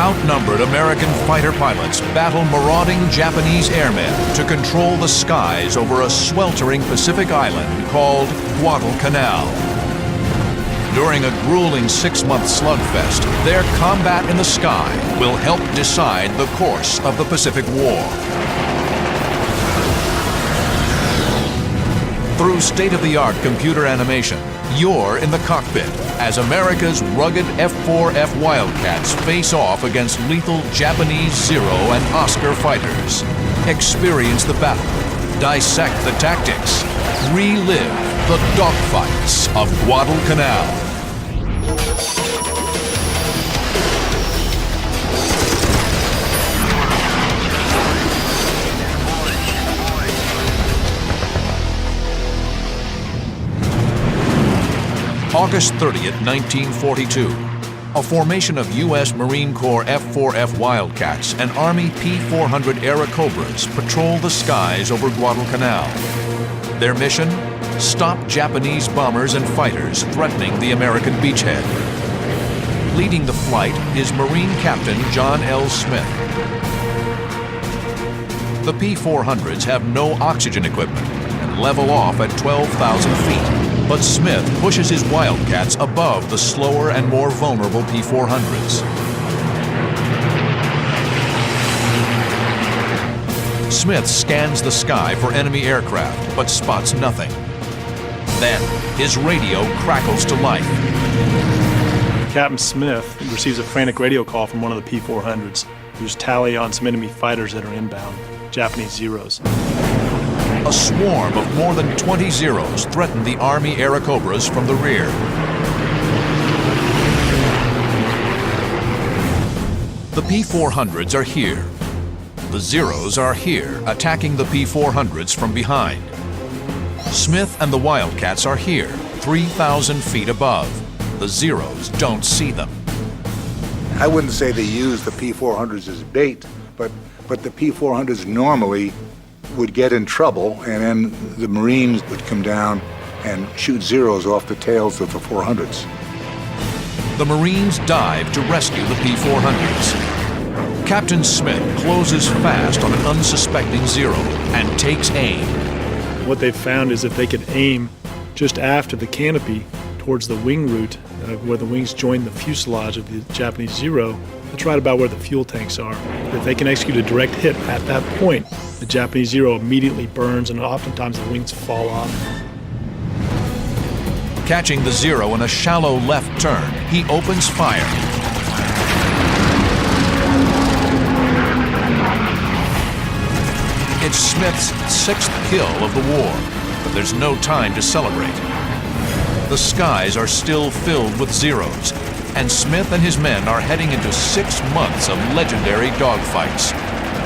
Outnumbered American fighter pilots battle marauding Japanese airmen to control the skies over a sweltering Pacific island called Guadalcanal. During a grueling 6-month slugfest, their combat in the sky will help decide the course of the Pacific War. Through state-of-the-art computer animation, you're in the cockpit as America's rugged F-4F Wildcats face off against lethal Japanese Zero and Oscar fighters. Experience the battle, dissect the tactics, relive the dogfights of Guadalcanal. August 30th, 1942. A formation of U.S. Marine Corps F-4F Wildcats and Army P-400 Airacobras patrol the skies over Guadalcanal. Their mission? Stop Japanese bombers and fighters threatening the American beachhead. Leading the flight is Marine Captain John L. Smith. The P-400s have no oxygen equipment and level off at 12,000 feet. But Smith pushes his Wildcats above the slower and more vulnerable P-400s. Smith scans the sky for enemy aircraft, but spots nothing. Then, his radio crackles to life. Captain Smith receives a frantic radio call from one of the P-400s, whose tally on some enemy fighters that are inbound, Japanese Zeros. A swarm of more than 20 Zeros threaten the Army Airacobras from the rear. The P-400s are here. The Zeros are here, attacking the P-400s from behind. Smith and the Wildcats are here, 3,000 feet above. The Zeros don't see them. I wouldn't say they use the P-400s as bait, but the P-400s normally would get in trouble, and then the Marines would come down and shoot Zeros off the tails of the 400s. The Marines dive to rescue the P-400s. Captain Smith closes fast on an unsuspecting Zero and takes aim. What they've found is if they could aim just after the canopy towards the wing root, where the wings join the fuselage of the Japanese Zero, that's right about where the fuel tanks are. If they can execute a direct hit at that point, the Japanese Zero immediately burns and oftentimes the wings fall off. Catching the Zero in a shallow left turn, he opens fire. It's Smith's 6th kill of the war, but there's no time to celebrate. The skies are still filled with Zeros, and Smith and his men are heading into 6 months of legendary dogfights,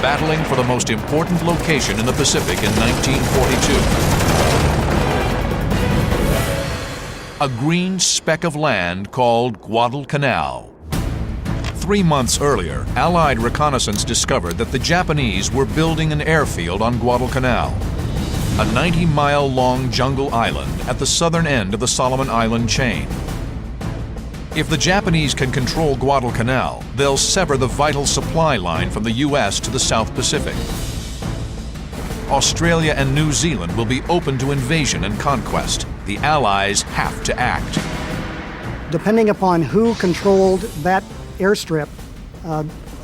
battling for the most important location in the Pacific in 1942. A green speck of land called Guadalcanal. 3 months earlier, Allied reconnaissance discovered that the Japanese were building an airfield on Guadalcanal, a 90-mile-long jungle island at the southern end of the Solomon Island chain. If the Japanese can control Guadalcanal, they'll sever the vital supply line from the U.S. to the South Pacific. Australia and New Zealand will be open to invasion and conquest. The Allies have to act. Depending upon who controlled that airstrip,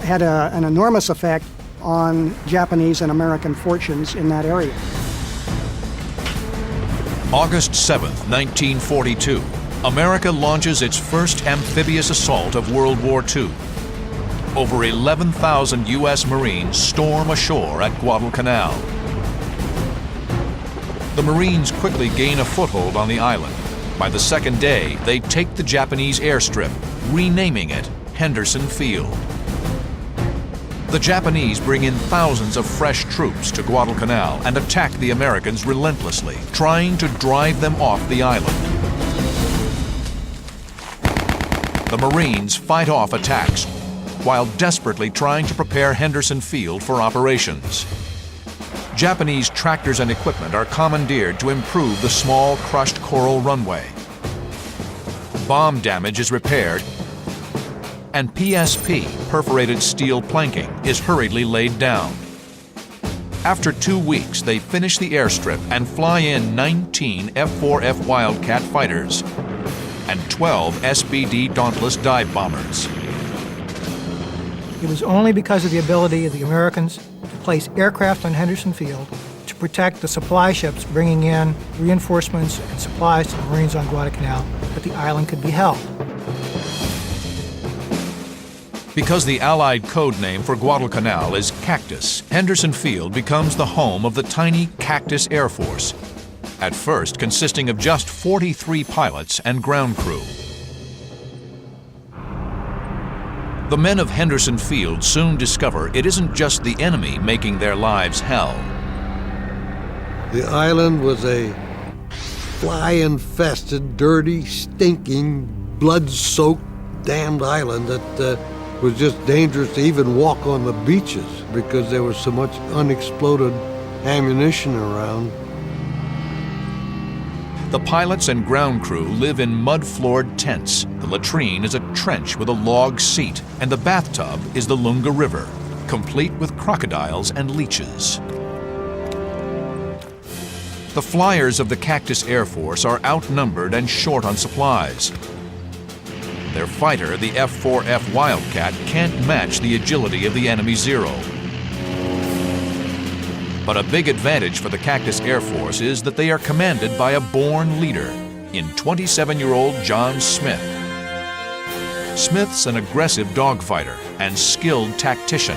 had an enormous effect on Japanese and American fortunes in that area. August 7th, 1942. America launches its first amphibious assault of World War II. Over 11,000 U.S. Marines storm ashore at Guadalcanal. The Marines quickly gain a foothold on the island. By the second day, they take the Japanese airstrip, renaming it Henderson Field. The Japanese bring in thousands of fresh troops to Guadalcanal and attack the Americans relentlessly, trying to drive them off the island. The Marines fight off attacks while desperately trying to prepare Henderson Field for operations. Japanese tractors and equipment are commandeered to improve the small crushed coral runway. Bomb damage is repaired, and PSP, perforated steel planking, is hurriedly laid down. After 2 weeks, they finish the airstrip and fly in 19 F-4F Wildcat fighters and 12 SBD Dauntless dive bombers. It was only because of the ability of the Americans to place aircraft on Henderson Field to protect the supply ships bringing in reinforcements and supplies to the Marines on Guadalcanal that the island could be held. Because the Allied code name for Guadalcanal is Cactus, Henderson Field becomes the home of the tiny Cactus Air Force, at first consisting of just 43 pilots and ground crew. The men of Henderson Field soon discover it isn't just the enemy making their lives hell. The island was a fly-infested, dirty, stinking, blood-soaked, damned island that was just dangerous to even walk on the beaches because there was so much unexploded ammunition around. The pilots and ground crew live in mud-floored tents. The latrine is a trench with a log seat, and the bathtub is the Lunga River, complete with crocodiles and leeches. The flyers of the Cactus Air Force are outnumbered and short on supplies. Their fighter, the F-4F Wildcat, can't match the agility of the enemy Zero. But a big advantage for the Cactus Air Force is that they are commanded by a born leader in 27-year-old John Smith. Smith's an aggressive dogfighter and skilled tactician.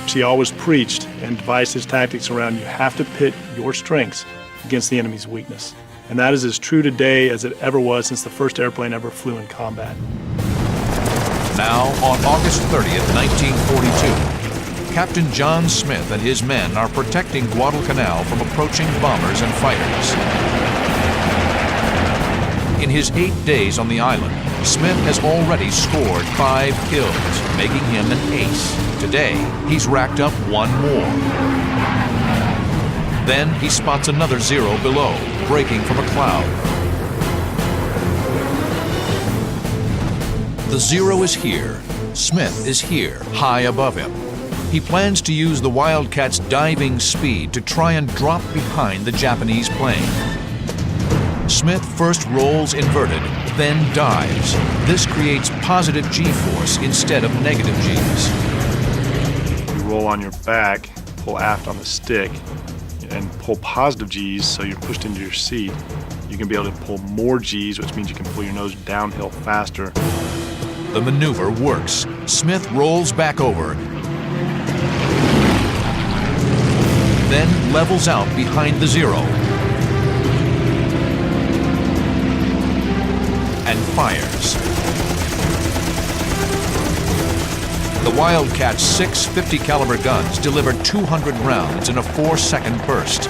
He always preached and devised his tactics around you have to pit your strengths against the enemy's weakness. And that is as true today as it ever was since the first airplane ever flew in combat. Now, on August 30th, 1942, Captain John Smith and his men are protecting Guadalcanal from approaching bombers and fighters. In his 8 days on the island, Smith has already scored 5 kills, making him an ace. Today, he's racked up 1 more. Then he spots another Zero below, breaking from a cloud. The Zero is here. Smith is here, high above him. He plans to use the Wildcat's diving speed to try and drop behind the Japanese plane. Smith first rolls inverted, then dives. This creates positive G-force instead of negative Gs. You roll on your back, pull aft on the stick, and pull positive Gs so you're pushed into your seat. You can be able to pull more Gs, which means you can pull your nose downhill faster. The maneuver works. Smith rolls back over, then levels out behind the Zero and fires. The Wildcat's 6 .50 caliber guns deliver 200 rounds in a 4-second burst.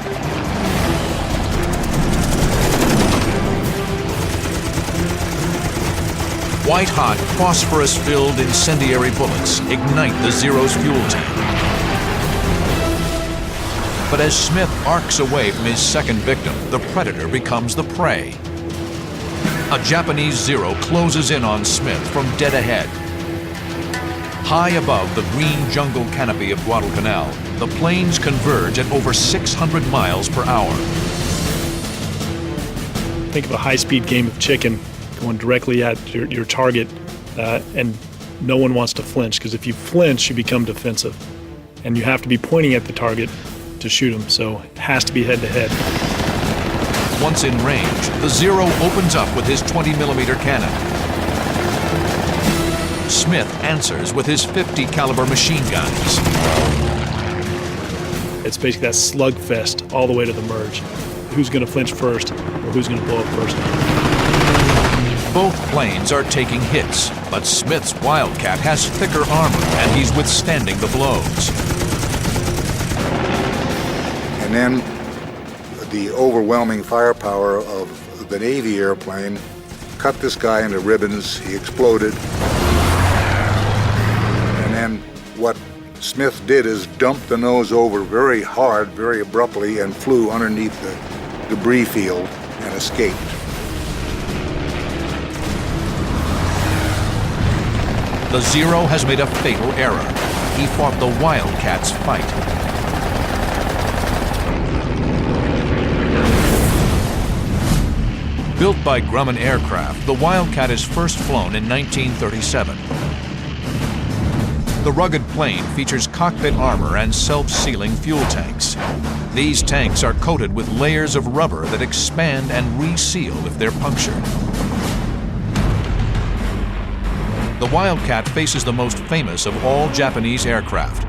White-hot, phosphorus-filled incendiary bullets ignite the Zero's fuel tank. But as Smith arcs away from his second victim, the predator becomes the prey. A Japanese Zero closes in on Smith from dead ahead. High above the green jungle canopy of Guadalcanal, the planes converge at over 600 miles per hour. Think of a high-speed game of chicken going directly at your target, and no one wants to flinch, because if you flinch, you become defensive. And you have to be pointing at the target to shoot them, so it has to be head-to-head. Once in range, the Zero opens up with his 20mm cannon. Smith answers with his .50 caliber machine guns. It's basically that slugfest all the way to the merge. Who's going to flinch first, or who's going to blow up first? Both planes are taking hits, but Smith's Wildcat has thicker armor and he's withstanding the blows. And then the overwhelming firepower of the Navy airplane cut this guy into ribbons. He exploded. And then what Smith did is dump the nose over very hard, very abruptly, and flew underneath the debris field and escaped. The Zero has made a fatal error. He fought the Wildcat's fight. Built by Grumman Aircraft, the Wildcat is first flown in 1937. The rugged plane features cockpit armor and self-sealing fuel tanks. These tanks are coated with layers of rubber that expand and reseal if they're punctured. The Wildcat faces the most famous of all Japanese aircraft,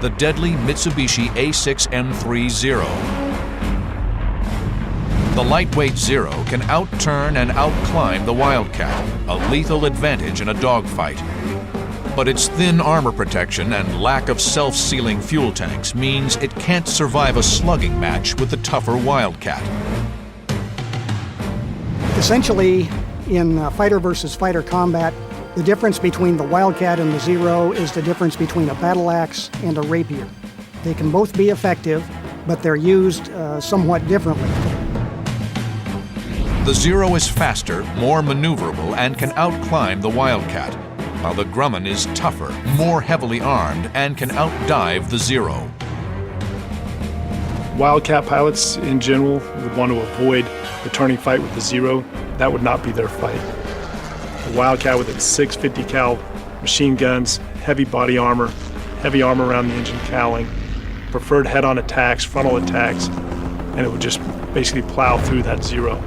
the deadly Mitsubishi A6M30. The lightweight Zero can outturn and outclimb the Wildcat, a lethal advantage in a dogfight. But its thin armor protection and lack of self-sealing fuel tanks means it can't survive a slugging match with the tougher Wildcat. Essentially, in fighter versus fighter combat, the difference between the Wildcat and the Zero is the difference between a battle axe and a rapier. They can both be effective, but they're used somewhat differently. The Zero is faster, more maneuverable, and can outclimb the Wildcat, while the Grumman is tougher, more heavily armed, and can outdive the Zero. Wildcat pilots in general would want to avoid the turning fight with the Zero. That would not be their fight. The Wildcat with its 650 cal machine guns, heavy body armor, heavy armor around the engine cowling, preferred head-on attacks, frontal attacks, and it would just basically plow through that Zero.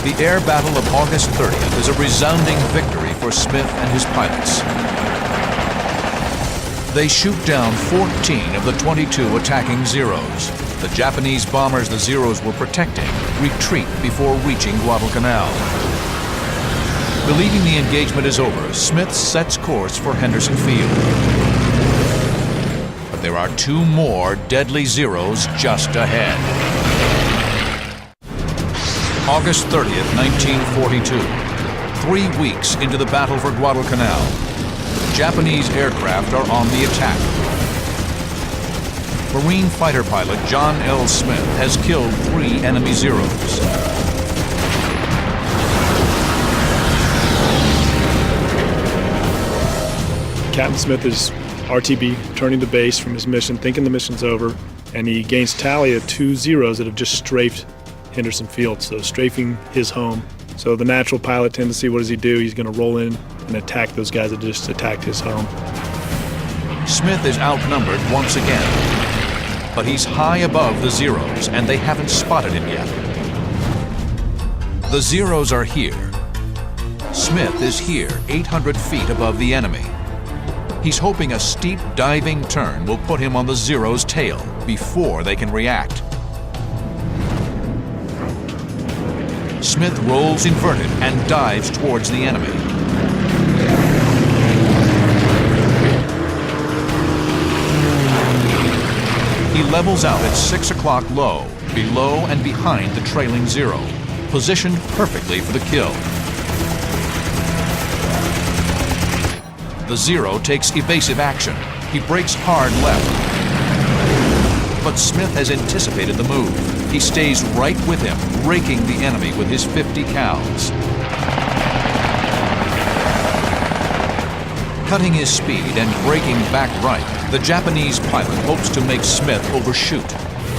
The air battle of August 30th is a resounding victory for Smith and his pilots. They shoot down 14 of the 22 attacking Zeros. The Japanese bombers the Zeros were protecting retreat before reaching Guadalcanal. Believing the engagement is over, Smith sets course for Henderson Field. But there are two more deadly Zeros just ahead. August 30th, 1942. 3 weeks into the battle for Guadalcanal, Japanese aircraft are on the attack. Marine fighter pilot John L. Smith has killed 3 enemy Zeros. Captain Smith is RTB, turning to base from his mission, thinking the mission's over, and he gains tally of 2 Zeros that have just strafed Henderson Field, so strafing his home. So the natural pilot tendency, what does he do? He's going to roll in and attack those guys that just attacked his home. Smith is outnumbered once again, but he's high above the Zeros and they haven't spotted him yet. The Zeros are here. Smith is here, 800 feet above the enemy. He's hoping a steep diving turn will put him on the Zero's tail before they can react. Smith rolls inverted and dives towards the enemy. He levels out at 6 o'clock low, below and behind the trailing Zero, positioned perfectly for the kill. The Zero takes evasive action. He breaks hard left. But Smith has anticipated the move. He stays right with him, raking the enemy with his 50 cals. Cutting his speed and braking back right, the Japanese pilot hopes to make Smith overshoot.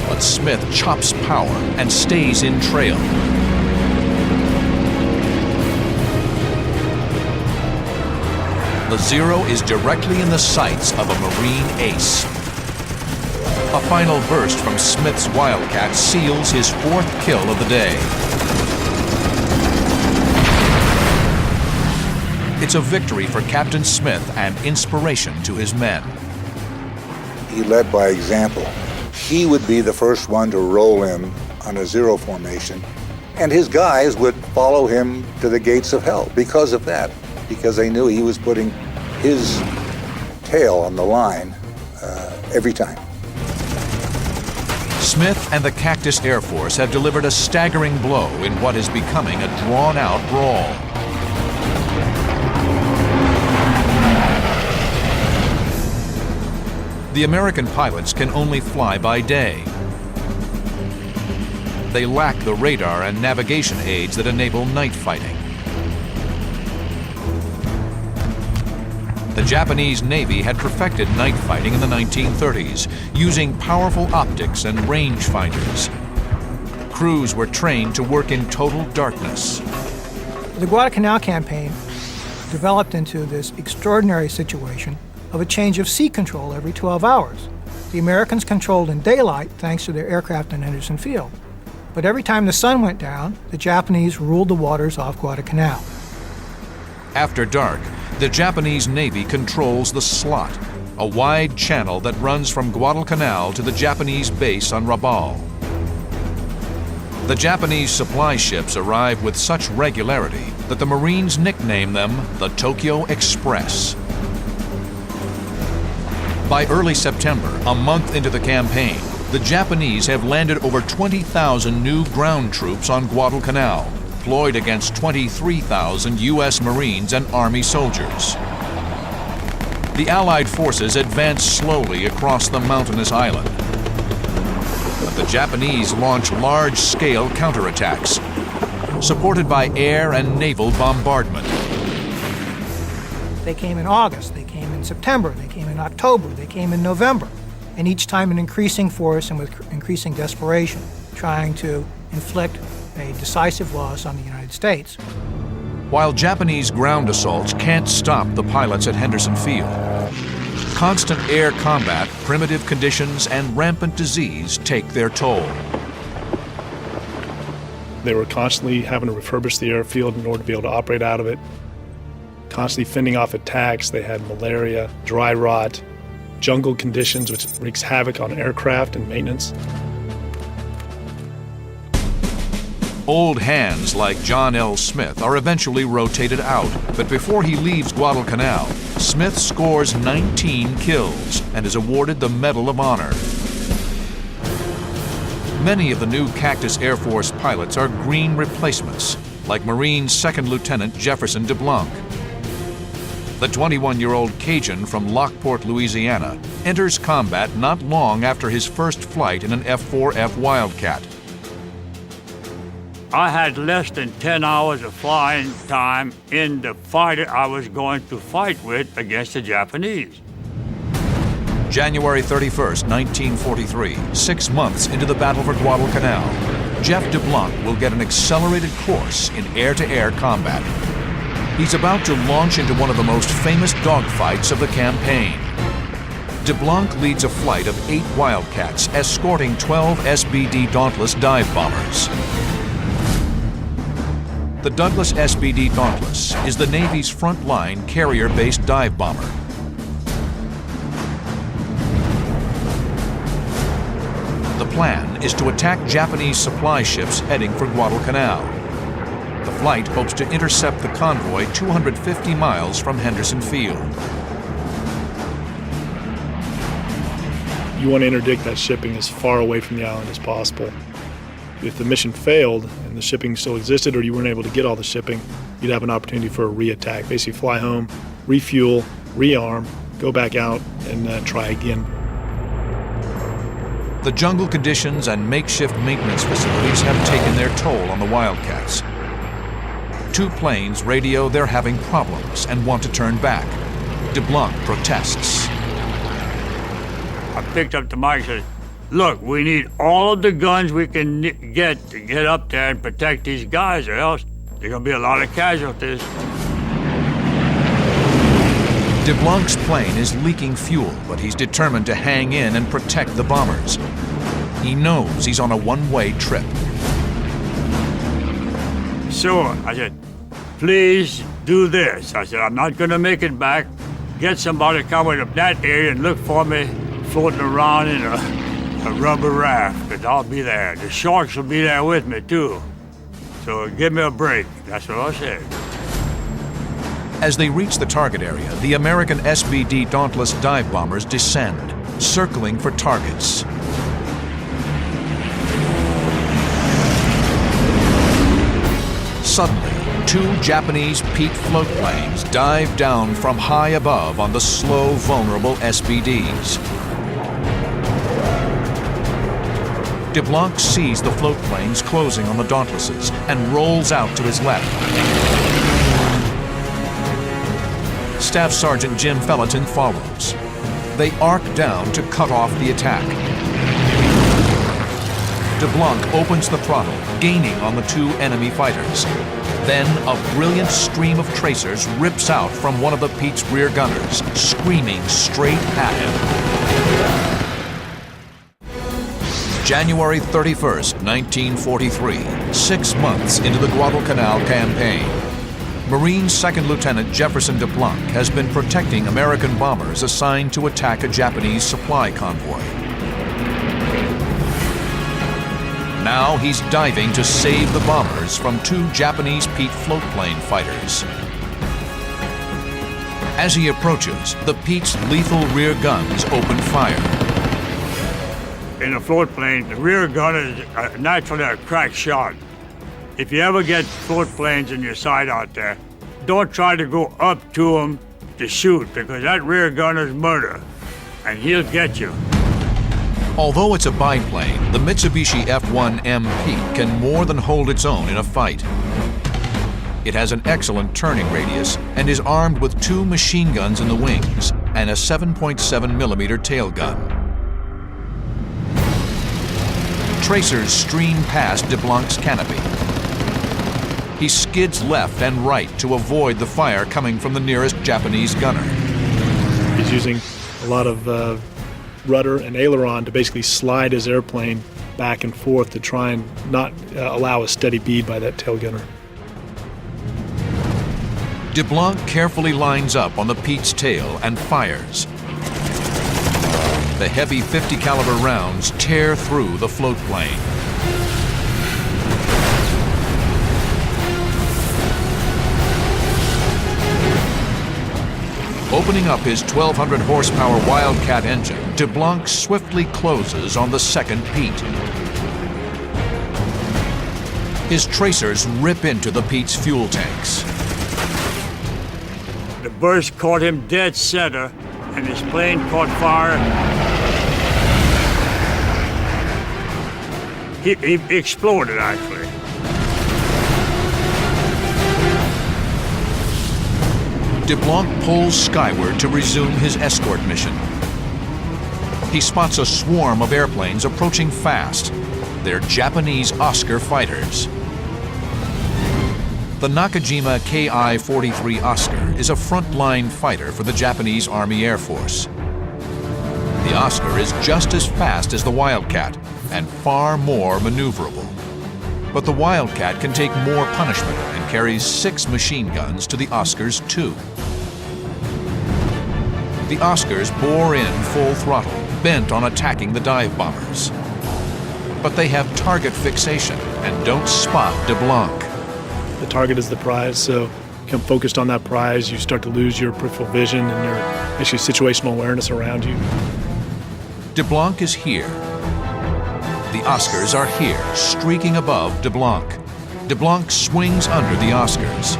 But Smith chops power and stays in trail. The Zero is directly in the sights of a Marine ace. A final burst from Smith's Wildcat seals his 4th kill of the day. It's a victory for Captain Smith and inspiration to his men. He led by example. He would be the first one to roll in on a Zero formation, and his guys would follow him to the gates of hell because of that, because they knew he was putting his tail on the line every time. Smith and the Cactus Air Force have delivered a staggering blow in what is becoming a drawn-out brawl. The American pilots can only fly by day. They lack the radar and navigation aids that enable night fighting. The Japanese Navy had perfected night fighting in the 1930s, using powerful optics and rangefinders. Crews were trained to work in total darkness. The Guadalcanal campaign developed into this extraordinary situation of a change of sea control every 12 hours. The Americans controlled in daylight thanks to their aircraft in Henderson Field. But every time the sun went down, the Japanese ruled the waters off Guadalcanal. After dark, the Japanese Navy controls the Slot, a wide channel that runs from Guadalcanal to the Japanese base on Rabaul. The Japanese supply ships arrive with such regularity that the Marines nickname them the Tokyo Express. By early September, a month into the campaign, the Japanese have landed over 20,000 new ground troops on Guadalcanal, deployed against 23,000 U.S. Marines and Army soldiers. The Allied forces advance slowly across the mountainous island. But the Japanese launch large-scale counterattacks, supported by air and naval bombardment. They came in August, they came in September, they came in October, they came in November, and each time in increasing force and with increasing desperation, trying to inflict a decisive loss on the United States. While Japanese ground assaults can't stop the pilots at Henderson Field, constant air combat, primitive conditions, and rampant disease take their toll. They were constantly having to refurbish the airfield in order to be able to operate out of it, constantly fending off attacks. They had malaria, dry rot, jungle conditions, which wreaks havoc on aircraft and maintenance. Old hands like John L. Smith are eventually rotated out, but before he leaves Guadalcanal, Smith scores 19 kills and is awarded the Medal of Honor. Many of the new Cactus Air Force pilots are green replacements, like Marine Second Lieutenant Jefferson DeBlanc. The 21-year-old Cajun from Lockport, Louisiana, enters combat not long after his first flight in an F-4F Wildcat. I had less than 10 hours of flying time in the fighter I was going to fight with against the Japanese. January 31st, 1943, 6 months into the battle for Guadalcanal, Jeff DeBlanc will get an accelerated course in air-to-air combat. He's about to launch into one of the most famous dogfights of the campaign. DeBlanc leads a flight of 8 Wildcats escorting 12 SBD Dauntless dive bombers. The Douglas SBD Dauntless is the Navy's frontline carrier-based dive bomber. The plan is to attack Japanese supply ships heading for Guadalcanal. The flight hopes to intercept the convoy 250 miles from Henderson Field. You want to interdict that shipping as far away from the island as possible. If the mission failed and the shipping still existed or you weren't able to get all the shipping, you'd have an opportunity for a re-attack. Basically fly home, refuel, rearm, go back out, and try again. The jungle conditions and makeshift maintenance facilities have taken their toll on the Wildcats. 2 planes radio they're having problems and want to turn back. DeBlanc protests. I picked up the mic and said, look, we need all of the guns we can get to get up there and protect these guys, or else there's going to be a lot of casualties. DeBlanc's plane is leaking fuel, but he's determined to hang in and protect the bombers. He knows he's on a one-way trip. So I said, please do this. I said, I'm not going to make it back. Get somebody coming up that area and look for me floating around in a rubber raft, because I'll be there. The sharks will be there with me, too. So give me a break. That's what I said. As they reach the target area, the American SBD Dauntless dive bombers descend, circling for targets. Suddenly, 2 Japanese Pete float planes dive down from high above on the slow, vulnerable SBDs. DeBlanc sees the float planes closing on the Dauntlesses and rolls out to his left. Staff Sergeant Jim Felleton follows. They arc down to cut off the attack. DeBlanc opens the throttle, gaining on the two enemy fighters. Then a brilliant stream of tracers rips out from one of the Pete's rear gunners, screaming straight at him. January 31st, 1943, 6 months into the Guadalcanal campaign. Marine Second Lieutenant Jefferson DeBlanc has been protecting American bombers assigned to attack a Japanese supply convoy. Now he's diving to save the bombers from two Japanese Pete floatplane fighters. As he approaches, the Pete's lethal rear guns open fire. In a floatplane, the rear gun is naturally a crack shot. If you ever get floatplanes in your sight out there, don't try to go up to them to shoot, because that rear gun is murder, and he'll get you. Although it's a biplane, the Mitsubishi F1M Pete can more than hold its own in a fight. It has an excellent turning radius and is armed with two machine guns in the wings and a 7.7 millimeter tail gun. Tracers stream past DeBlanc's canopy. He skids left and right to avoid the fire coming from the nearest Japanese gunner. He's using a lot of rudder and aileron to basically slide his airplane back and forth to try and not allow a steady bead by that tail gunner. DeBlanc carefully lines up on the Pete's tail and fires. The heavy .50 caliber rounds tear through the floatplane. Opening up his 1,200 horsepower Wildcat engine, DeBlanc swiftly closes on the second Pete. His tracers rip into the Pete's fuel tanks. The burst caught him dead center, and his plane caught fire. He exploded, actually. DeBlanc pulls skyward to resume his escort mission. He spots a swarm of airplanes approaching fast. They're Japanese Oscar fighters. The Nakajima Ki-43 Oscar is a frontline fighter for the Japanese Army Air Force. The Oscar is just as fast as the Wildcat and far more maneuverable. But the Wildcat can take more punishment and carries 6 machine guns to the Oscar's 2. The Oscars bore in full throttle, bent on attacking the dive bombers. But they have target fixation and don't spot DeBlanc. The target is the prize, so become focused on that prize, you start to lose your peripheral vision and your actually situational awareness around you. DeBlanc is here. The Oscars are here, streaking above DeBlanc. DeBlanc swings under the Oscars.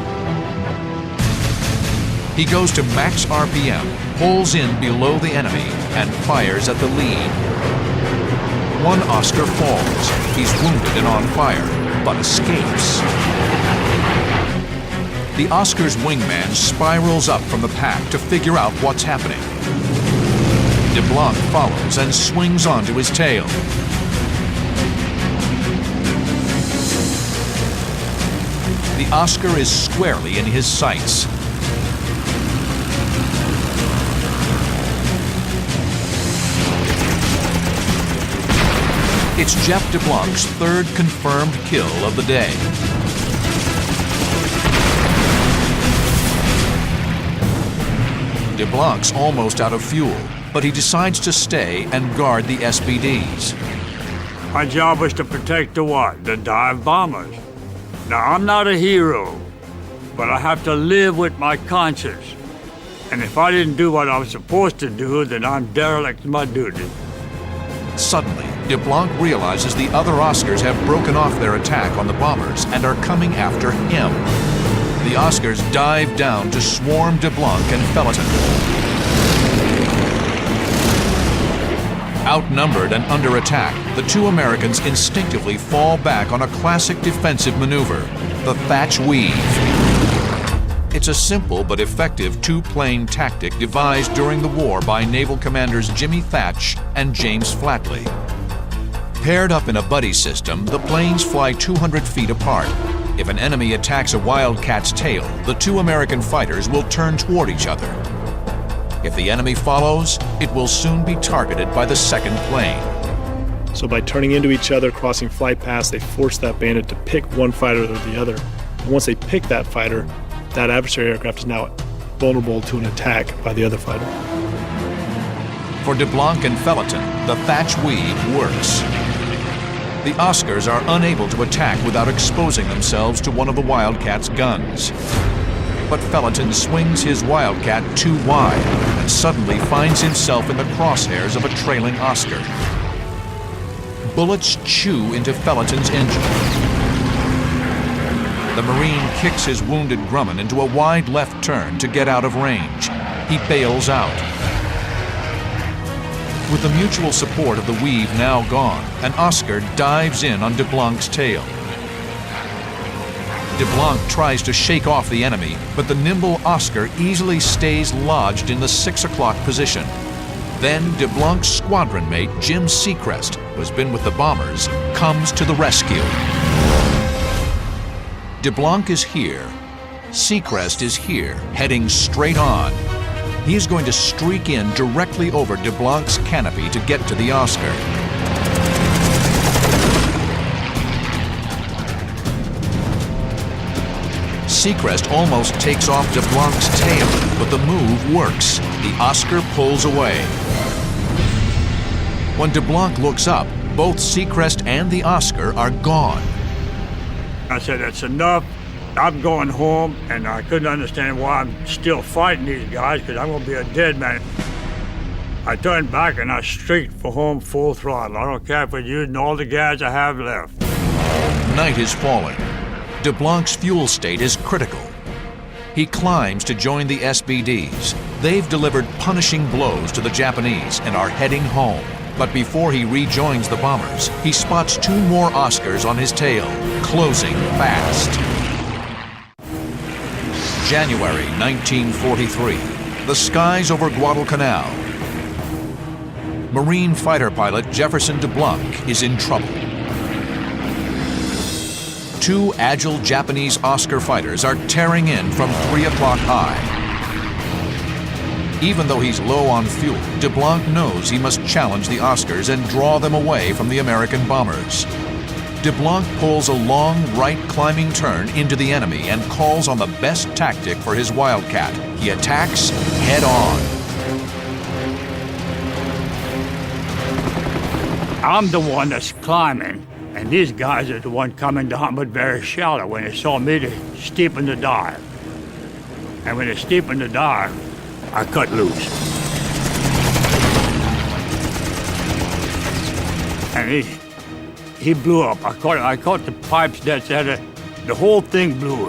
He goes to max RPM, pulls in below the enemy, and fires at the lead. One Oscar falls. He's wounded and on fire, but escapes. The Oscar's wingman spirals up from the pack to figure out what's happening. DeBlanc follows and swings onto his tail. The Oscar is squarely in his sights. It's Jeff DeBlanc's third confirmed kill of the day. DeBlanc's almost out of fuel, but he decides to stay and guard the SBDs. My job was to protect the what? The dive bombers. Now, I'm not a hero, but I have to live with my conscience. And if I didn't do what I was supposed to do, then I'm derelict in my duty. Suddenly, DeBlanc realizes the other Oscars have broken off their attack on the bombers and are coming after him. The Oscars dive down to swarm DeBlanc and Felleton. Outnumbered and under attack, the two Americans instinctively fall back on a classic defensive maneuver, the Thatch Weave. It It's a simple but effective two-plane tactic devised during the war by naval commanders Jimmy Thatch and James Flatley. Paired up in a buddy system, the planes fly 200 feet apart. If an enemy attacks a Wildcat's tail, the two American fighters will turn toward each other. If the enemy follows, it will soon be targeted by the second plane. So by turning into each other, crossing flight paths, they force that bandit to pick one fighter or the other. And once they pick that fighter, that adversary aircraft is now vulnerable to an attack by the other fighter. For DeBlanc and Felleton, the Thatch weave works. The Oscars are unable to attack without exposing themselves to one of the Wildcat's guns. But Felleton swings his Wildcat too wide and suddenly finds himself in the crosshairs of a trailing Oscar. Bullets chew into Felleton's engine. The Marine kicks his wounded Grumman into a wide left turn to get out of range. He bails out. With the mutual support of the weave now gone, an Oscar dives in on DeBlanc's tail. DeBlanc tries to shake off the enemy, but the nimble Oscar easily stays lodged in the 6 o'clock position. Then DeBlanc's squadron mate, Jim Seacrest, who has been with the bombers, comes to the rescue. DeBlanc is here. Seacrest is here, heading straight on. He is going to streak in directly over DeBlanc's canopy to get to the Oscar. Seacrest almost takes off DeBlanc's tail, but the move works. The Oscar pulls away. When DeBlanc looks up, both Seacrest and the Oscar are gone. I said, "That's enough. I'm going home," and I couldn't understand why I'm still fighting these guys, because I'm going to be a dead man. I turned back and I streaked for home full throttle. I don't care if we're using all the gas I have left. Night is falling. DeBlanc's fuel state is critical. He climbs to join the SBDs. They've delivered punishing blows to the Japanese and are heading home. But before he rejoins the bombers, he spots two more Oscars on his tail, closing fast. January 1943. The skies over Guadalcanal. Marine fighter pilot Jefferson DeBlanc is in trouble. Two agile Japanese Oscar fighters are tearing in from 3 o'clock high. Even though he's low on fuel, DeBlanc knows he must challenge the Oscars and draw them away from the American bombers. DeBlanc pulls a long right climbing turn into the enemy and calls on the best tactic for his Wildcat. He attacks head on. I'm the one that's climbing, and these guys are the one coming down, but very shallow. When they saw me, they steepened the dive. And when they steepened the dive, I cut loose. And he blew up. I caught the pipes that said the whole thing blew.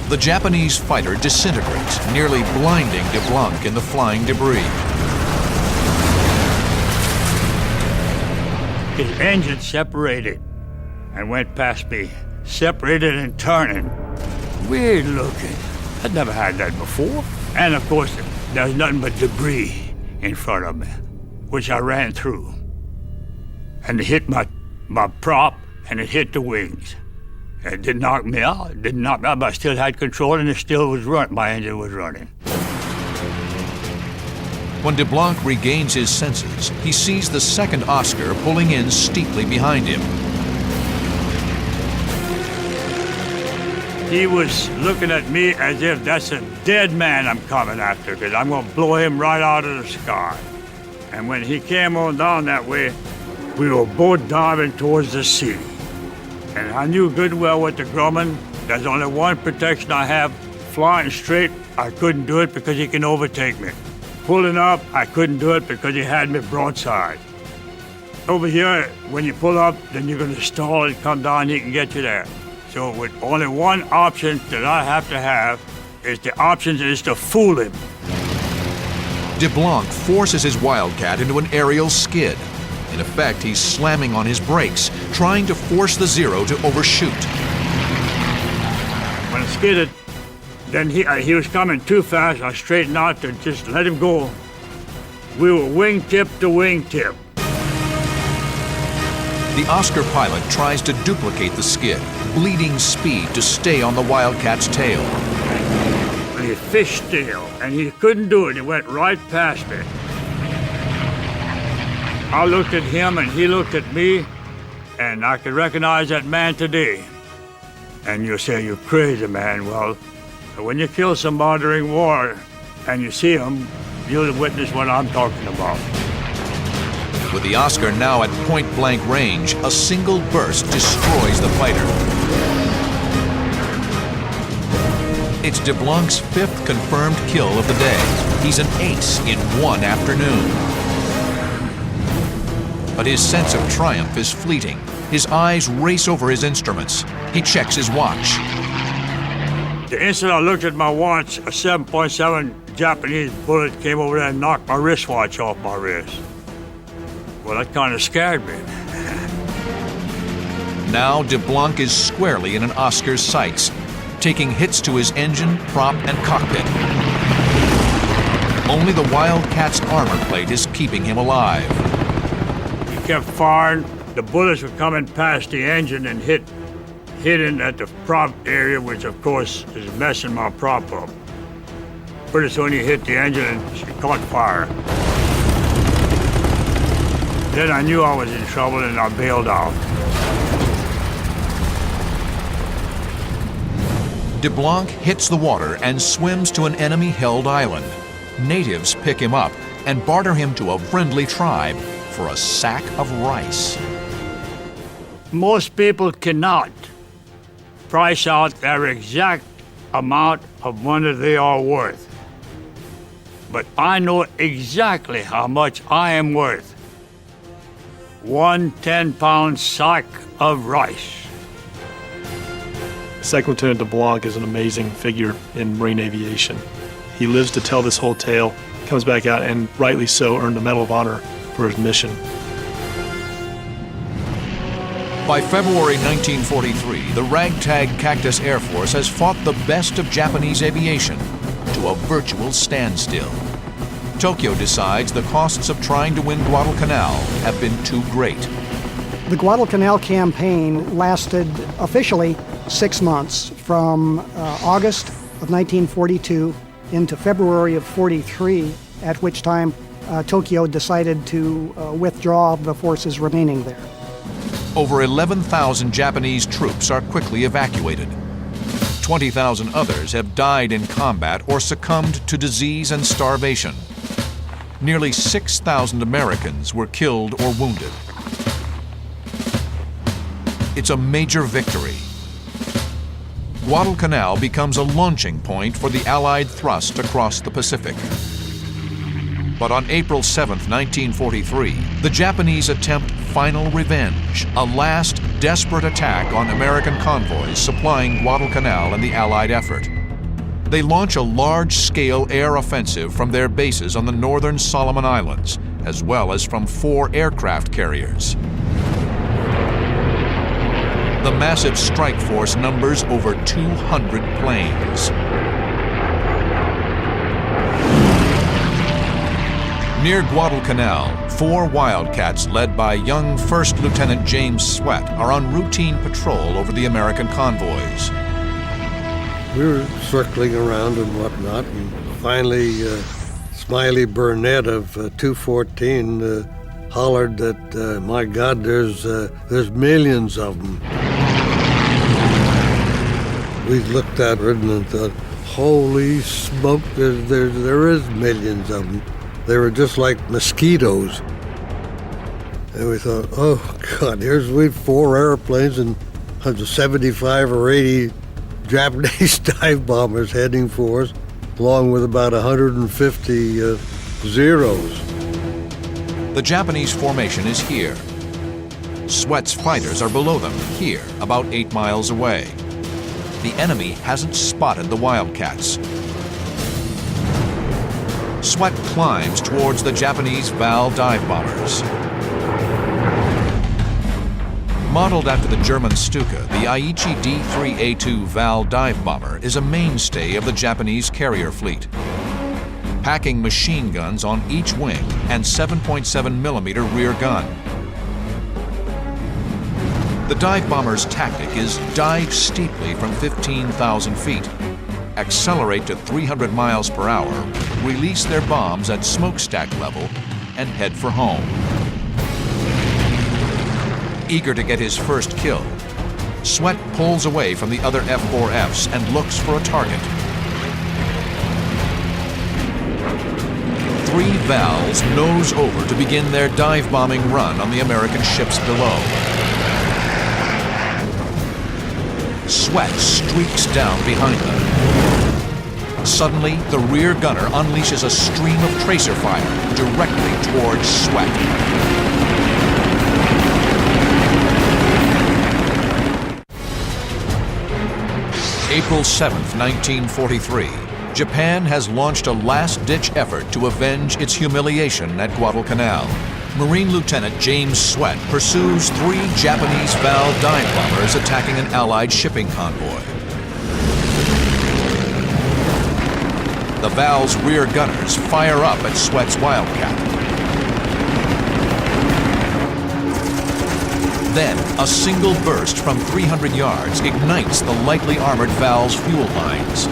The Japanese fighter disintegrates, nearly blinding DeBlanc in the flying debris. His engine separated and went past me, separated and turning. Weird looking. I'd never had that before. And of course, there was nothing but debris in front of me, which I ran through. And it hit my prop, and it hit the wings. It didn't knock me out. It didn't knock me out, but I still had control, and it still was running. My engine was running. When DeBlanc regains his senses, he sees the second Oscar pulling in steeply behind him. He was looking at me as if that's a dead man I'm coming after, because I'm going to blow him right out of the sky. And when he came on down that way, we were both diving towards the sea. And I knew good well with the Grumman, there's only one protection I have. Flying straight, I couldn't do it because he can overtake me. Pulling up, I couldn't do it because he had me broadside. Over here, when you pull up, then you're going to stall and come down, he can get you there. So with only one option that I have to have, is the option is to fool him. DeBlanc forces his Wildcat into an aerial skid. In effect, he's slamming on his brakes, trying to force the Zero to overshoot. When I skidded, then he was coming too fast. I straightened out to just let him go. We were wingtip to wingtip. The Oscar pilot tries to duplicate the skid, bleeding speed to stay on the Wildcat's tail. He fished tail, and he couldn't do it. He went right past me. I looked at him, and he looked at me, and I could recognize that man today. And you'll say, you're crazy, man. Well, when you kill somebody during war, and you see him, you'll witness what I'm talking about. With the Oscar now at point-blank range, a single burst destroys the fighter. It's DeBlanc's 5th confirmed kill of the day. He's an ace in one afternoon. But his sense of triumph is fleeting. His eyes race over his instruments. He checks his watch. The instant I looked at my watch, a 7.7 Japanese bullet came over there and knocked my wristwatch off my wrist. Well, that kind of scared me. Now DeBlanc is squarely in an Oscar's sights, taking hits to his engine, prop, and cockpit. Only the Wildcat's armor plate is keeping him alive. He kept firing. The bullets were coming past the engine and hitting at the prop area, which of course is messing my prop up. Pretty soon he hit the engine and she caught fire. Then I knew I was in trouble and I bailed out. DeBlanc hits the water and swims to an enemy-held island. Natives pick him up and barter him to a friendly tribe for a sack of rice. Most people cannot price out their exact amount of money they are worth. But I know exactly how much I am worth. 1 10-pound sack of rice. Second Lieutenant DeBlanc is an amazing figure in Marine aviation. He lives to tell this whole tale, comes back out, and rightly so, earned the Medal of Honor for his mission. By February 1943, the ragtag Cactus Air Force has fought the best of Japanese aviation to a virtual standstill. Tokyo decides the costs of trying to win Guadalcanal have been too great. The Guadalcanal campaign lasted officially 6 months, from August of 1942 into February of 43, at which time Tokyo decided to withdraw the forces remaining there. Over 11,000 Japanese troops are quickly evacuated. 20,000 others have died in combat or succumbed to disease and starvation. Nearly 6,000 Americans were killed or wounded. It's a major victory. Guadalcanal becomes a launching point for the Allied thrust across the Pacific. But on April 7, 1943, the Japanese attempt final revenge, a last desperate attack on American convoys supplying Guadalcanal and the Allied effort. They launch a large-scale air offensive from their bases on the northern Solomon Islands, as well as from 4 aircraft carriers. The massive strike force numbers over 200 planes. Near Guadalcanal, 4 Wildcats led by young First Lieutenant James Sweat are on routine patrol over the American convoys. We were circling around and whatnot, and finally Smiley Burnett of 214 hollered that, my God, there's millions of them. We looked at it and thought, holy smoke, there is millions of them. They were just like mosquitoes. And we thought, oh God, we had 4 airplanes and 75 or 80 Japanese dive bombers heading for us, along with about 150 Zeros. The Japanese formation is here. Sweat's fighters are below them, here, about 8 miles away. The enemy hasn't spotted the Wildcats. Sweat climbs towards the Japanese Val dive bombers. Modeled after the German Stuka, the Aichi D-3A2 Val dive bomber is a mainstay of the Japanese carrier fleet, packing machine guns on each wing and 7.7mm rear gun. The dive bomber's tactic is dive steeply from 15,000 feet, accelerate to 300 miles per hour, release their bombs at smokestack level, and head for home. Eager to get his first kill, Sweat pulls away from the other F-4Fs and looks for a target. 3 Vals nose over to begin their dive bombing run on the American ships below. Sweat streaks down behind them. Suddenly, the rear gunner unleashes a stream of tracer fire directly towards Sweat. April 7, 1943, Japan has launched a last-ditch effort to avenge its humiliation at Guadalcanal. Marine Lieutenant James Sweat pursues 3 Japanese Val dive bombers attacking an Allied shipping convoy. The Val's rear gunners fire up at Sweat's Wildcat. Then, a single burst from 300 yards ignites the lightly armored Val's fuel lines.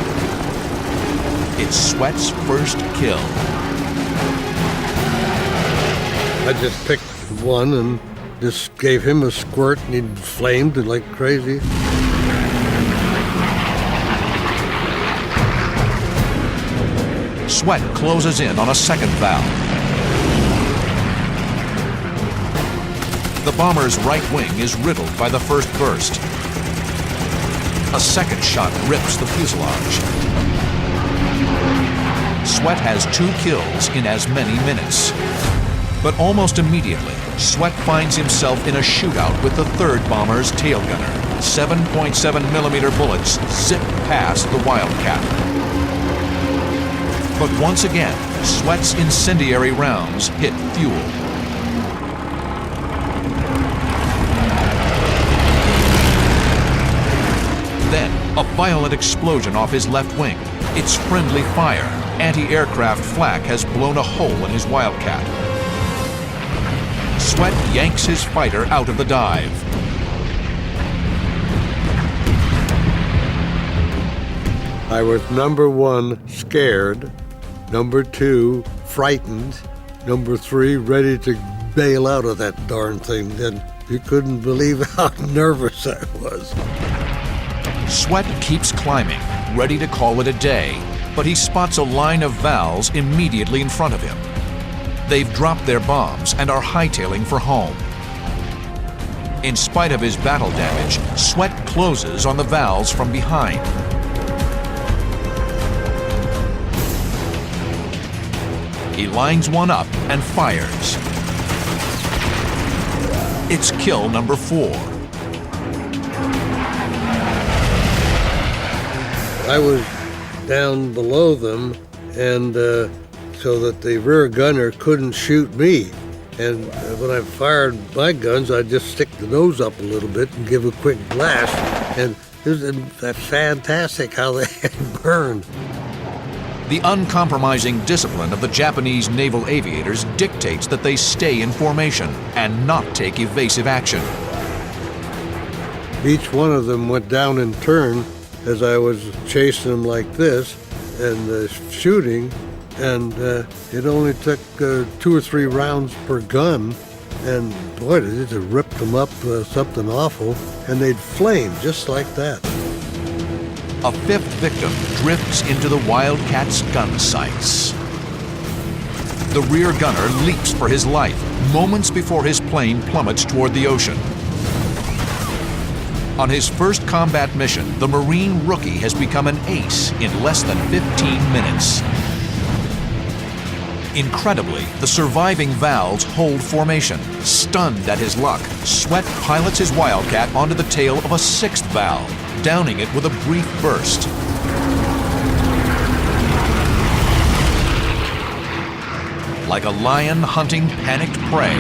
It's Sweat's first kill. I just picked one and just gave him a squirt, and he flamed like crazy. Sweat closes in on a second Val. The bomber's right wing is riddled by the first burst. A second shot rips the fuselage. Sweat has 2 kills in as many minutes. But almost immediately, Sweat finds himself in a shootout with the 3rd bomber's tail gunner. 7.7mm bullets zip past the Wildcat. But once again, Sweat's incendiary rounds hit fuel. Then, a violent explosion off his left wing. It's friendly fire. Anti-aircraft flak has blown a hole in his Wildcat. Sweat yanks his fighter out of the dive. I was number 1, scared. Number 2, frightened. Number 3, ready to bail out of that darn thing. And you couldn't believe how nervous I was. Sweat keeps climbing, ready to call it a day, but he spots a line of Vals immediately in front of him. They've dropped their bombs and are hightailing for home. In spite of his battle damage, Sweat closes on the Vals from behind. He lines one up and fires. It's kill number 4. I was down below them, and so that the rear gunner couldn't shoot me. And when I fired my guns, I'd just stick the nose up a little bit and give a quick blast. And it was fantastic how they burned. The uncompromising discipline of the Japanese naval aviators dictates that they stay in formation and not take evasive action. Each one of them went down in turn as I was chasing them like this and shooting, and it only took 2 or 3 rounds per gun, and boy, it just ripped them up something awful, and they'd flame just like that. A 5th victim drifts into the Wildcat's gun sights. The rear gunner leaps for his life moments before his plane plummets toward the ocean. On his first combat mission, the Marine rookie has become an ace in less than 15 minutes. Incredibly, the surviving Vals hold formation. Stunned at his luck, Sweat pilots his Wildcat onto the tail of a 6th Val, downing it with a brief burst. Like a lion hunting panicked prey,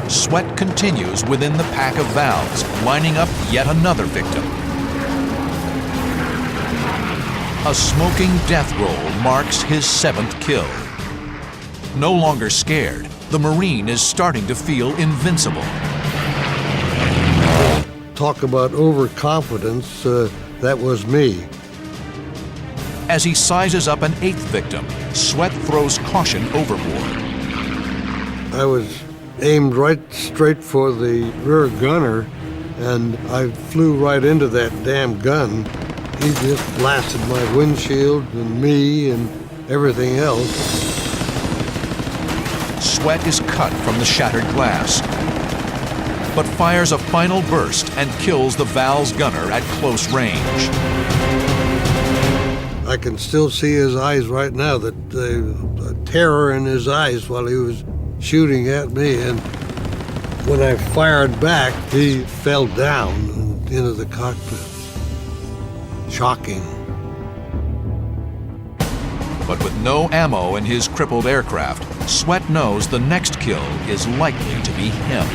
Sweat continues within the pack of valves, lining up yet another victim. A smoking death roll marks his 7th kill. No longer scared, the Marine is starting to feel invincible. Talk about overconfidence, that was me. As he sizes up an 8th victim, Sweat throws caution overboard. I was aimed right straight for the rear gunner, and I flew right into that damn gun. He just blasted my windshield and me and everything else. Sweat is cut from the shattered glass, but fires a final burst and kills the Val's gunner at close range. I can still see his eyes right now, the terror in his eyes while he was shooting at me, and when I fired back, he fell down into the cockpit. Shocking. But with no ammo in his crippled aircraft, Sweat knows the next kill is likely to be him.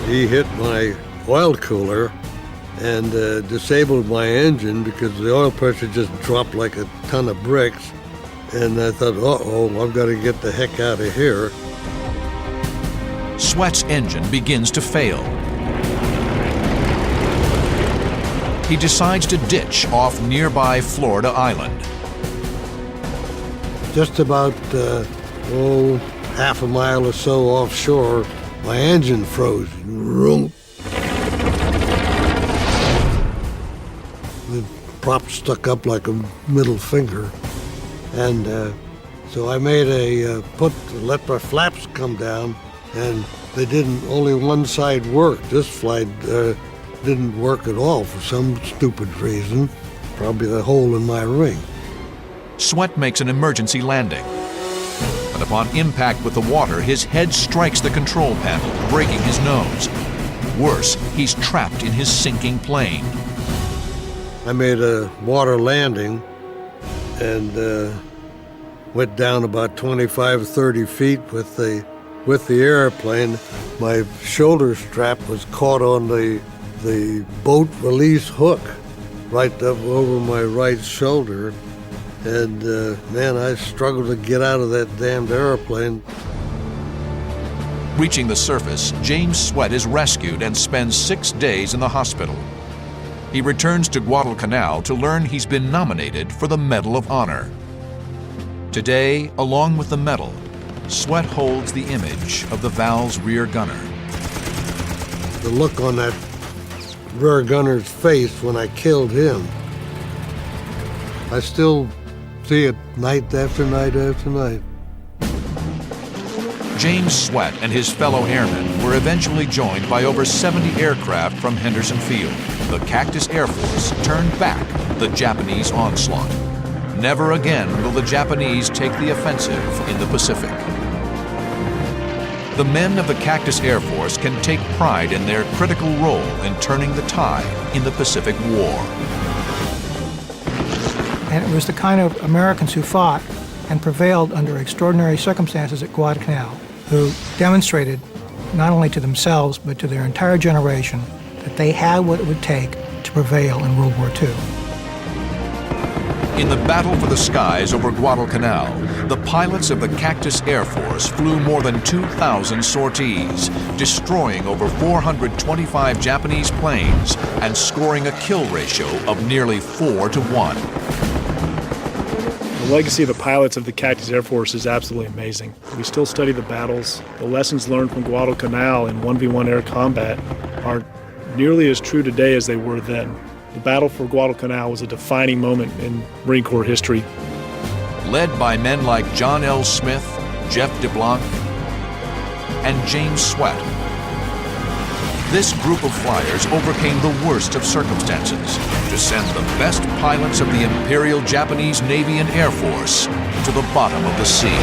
He hit my oil cooler and disabled my engine because the oil pressure just dropped like a ton of bricks. And I thought, uh-oh, I've got to get the heck out of here. Sweat's engine begins to fail. He decides to ditch off nearby Florida Island. Just about, half a mile or so offshore, my engine froze. Vroom. The prop stuck up like a middle finger. And so I made let my flaps come down, and they didn't, only one side worked. This flight didn't work at all for some stupid reason, probably the hole in my ring. Sweat makes an emergency landing. But upon impact with the water, his head strikes the control panel, breaking his nose. Worse, he's trapped in his sinking plane. I made a water landing and went down about 25, 30 feet with the airplane. My shoulder strap was caught on the boat release hook right up over my right shoulder. And man, I struggled to get out of that damned airplane. Reaching the surface, James Sweat is rescued and spends 6 days in the hospital. He returns to Guadalcanal to learn he's been nominated for the Medal of Honor. Today, along with the medal, Sweat holds the image of the Val's rear gunner. The look on that rear gunner's face when I killed him, I still see it night after night after night. James Sweat and his fellow airmen were eventually joined by over 70 aircraft from Henderson Field. The Cactus Air Force turned back the Japanese onslaught. Never again will the Japanese take the offensive in the Pacific. The men of the Cactus Air Force can take pride in their critical role in turning the tide in the Pacific War. And it was the kind of Americans who fought and prevailed under extraordinary circumstances at Guadalcanal, who demonstrated not only to themselves but to their entire generation that they had what it would take to prevail in World War II. In the battle for the skies over Guadalcanal, the pilots of the Cactus Air Force flew more than 2,000 sorties, destroying over 425 Japanese planes and scoring a kill ratio of nearly 4 to 1. The legacy of the pilots of the Cactus Air Force is absolutely amazing. We still study the battles. The lessons learned from Guadalcanal in 1v1 air combat are nearly as true today as they were then. The battle for Guadalcanal was a defining moment in Marine Corps history. Led by men like John L. Smith, Jeff DeBlanc, and James Sweat, this group of flyers overcame the worst of circumstances to send the best pilots of the Imperial Japanese Navy and Air Force to the bottom of the sea.